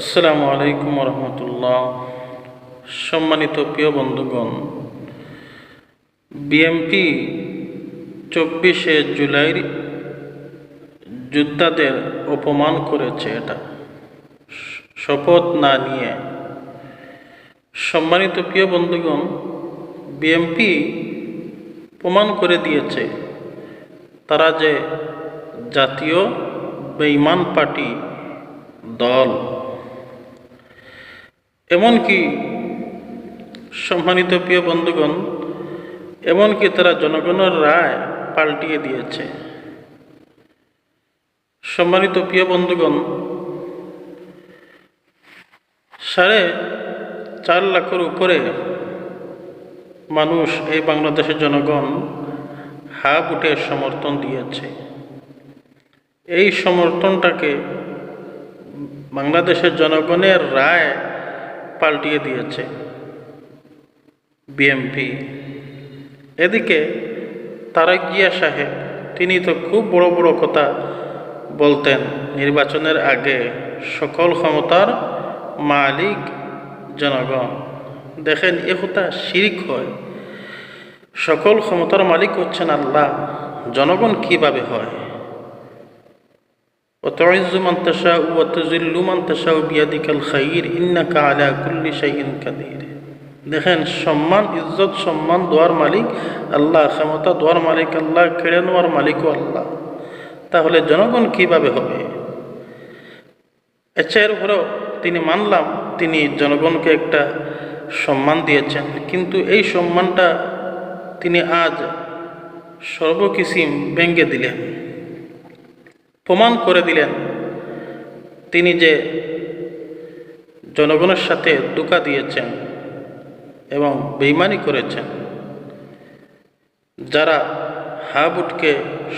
আসসালামু আলাইকুম রহমতুল্লাহ। সম্মানিত প্রিয় বন্ধুগণ, বিএনপি 24শে জুলাইয়ের যোদ্ধাদের অপমান করেছে, এটা শপথ না নিয়ে। সম্মানিত প্রিয় বন্ধুগণ, বিএনপি প্রমাণ করে দিয়েছে তারা যে জাতীয় বেঈমান পার্টি দল। এমনকি সম্মানিত প্রিয় বন্ধুগণ, এমনকি তারা জনগণের রায় পাল্টিয়ে দিয়েছে। সম্মানিত প্রিয় বন্ধুগণ, 4.5 লাখের উপরে মানুষ, এই বাংলাদেশের জনগণ হা বুটে সমর্থন দিয়েছে। এই সমর্থনটাকে বাংলাদেশের জনগণের রায় পাল্টিয়ে দিয়েছে বিএনপি। এদিকে তারেক জিয়া সাহেব, তিনি তো খুব বড় বড় কথা বলতেন নির্বাচনের আগে, সকল ক্ষমতার মালিক জনগণ। দেখেন, এ কথা শিরক হয়। সকল ক্ষমতার মালিক হচ্ছেন আল্লাহ, জনগণ কিভাবে হয়? ওয়াতুইজ্জু মান তাশাউ ওয়া তুযিল্লু মান তাশাউ বিয়াদিকাল খায়র ইন্নাকা আলা কুল্লি শাইইন কাদির। দেখেন, সম্মান, ইজ্জত, সম্মান দেওয়ার মালিক আল্লাহ, ক্ষমতা দেওয়ার মালিক আল্লাহ, কেড়ে নেওয়ার মালিকও আল্লাহ। তাহলে জনগণ কিভাবে হবে? এর পরেও তিনি, মানলাম তিনি জনগণকে একটা সম্মান দিয়েছেন, কিন্তু এই সম্মানটা তিনি আজ সর্বকিছু ভেঙে দিলেন, প্রমাণ করে দিলেন তিনি যে জনগণের সাথে ধোঁকা দিয়েছেন এবং বেঈমানি করেছেন। যারা হা বুটকে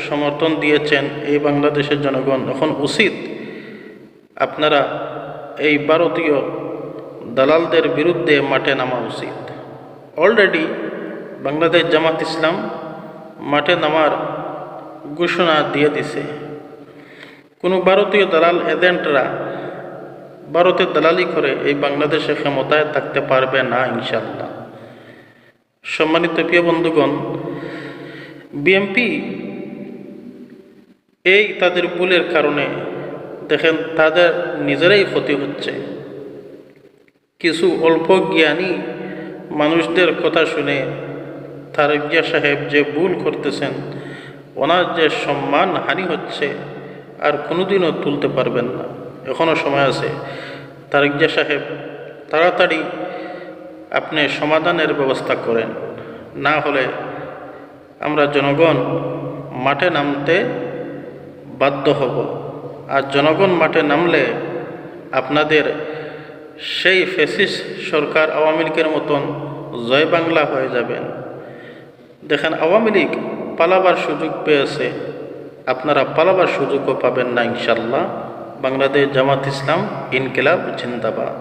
সমর্থন দিয়েছেন এই বাংলাদেশের জনগণ, এখন উচিত আপনারা এই ভারতীয় দালালদের বিরুদ্ধে মাঠে নামা উচিত। অলরেডি বাংলাদেশ জামাত ইসলাম মাঠে নামার ঘোষণা দিয়ে দিছে। কোনো ভারতীয় দালাল এজেন্টরা ভারতের দালালি করে এই বাংলাদেশে ক্ষমতায় থাকতে পারবে না ইনশাল্লাহ। সম্মানিত প্রিয় বন্ধুগণ, বিএনপি এই তাদের ভুলের কারণে দেখেন তাদের নিজেরাই ক্ষতি হচ্ছে। কিছু অল্প জ্ঞানী মানুষদের কথা শুনে তারেক জিয়া সাহেব যে ভুল করতেছেন, ওনার যে সম্মান হানি হচ্ছে, আর কোনোদিনও তুলতে পারবেন না। এখনও সময় আছে। তারেক জিয়া সাহেব, তাড়াতাড়ি আপনি সমাধানের ব্যবস্থা করেন, না হলে আমরা জনগণ মাঠে নামতে বাধ্য হব। আর জনগণ মাঠে নামলে আপনাদের সেই ফ্যাসিস্ট সরকার আওয়ামী লীগের মতন জয় বাংলা হয়ে যাবেন। দেখেন, আওয়ামী লীগ পালাবার সুযোগ পেয়েছে, আপনারা পালাবার সুযোগও পাবেন না ইনশাল্লাহ। বাংলাদেশ জামাত ইসলাম ইনকিলাব জিন্দাবাদ।